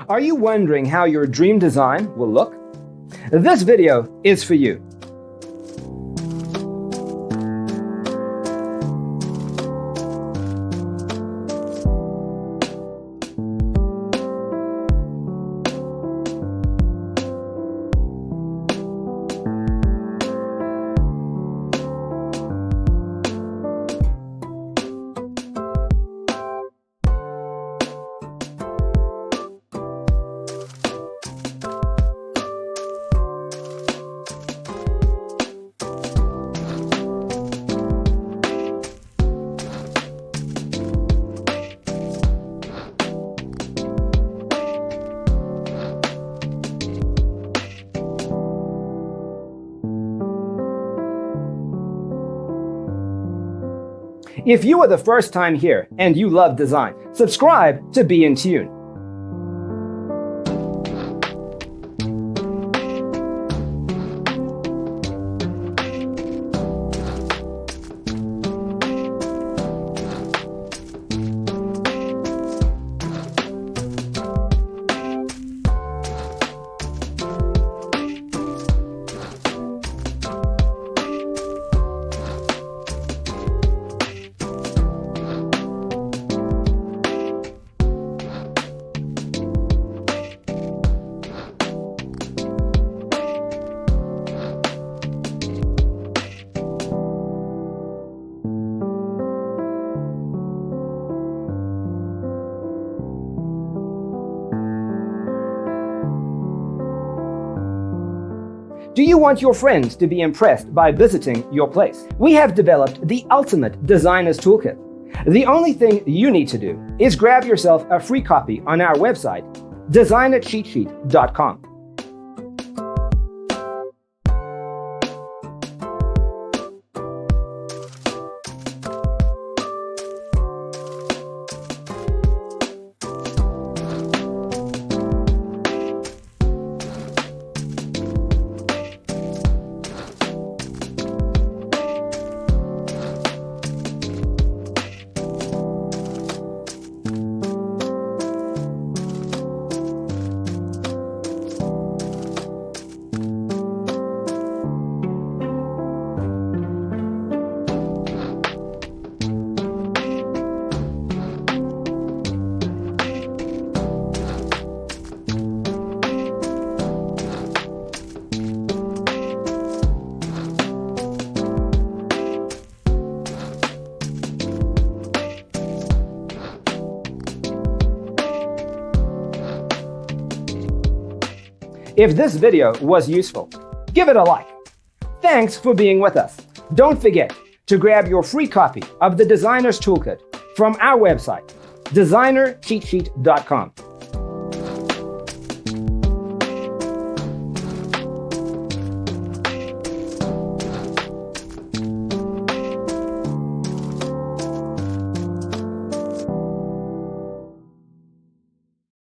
Are you wondering how your dream design will look? This video is for you. If you are the first time here and you love design, subscribe to Be in Tune. Do you want your friends to be impressed by visiting your place? We have developed the ultimate designer's toolkit. The only thing you need to do is grab yourself a free copy on our website, designercheatsheet.com. If this video was useful, give it a like. Thanks for being with us. Don't forget to grab your free copy of the Designer's Toolkit from our website, designercheatsheet.com.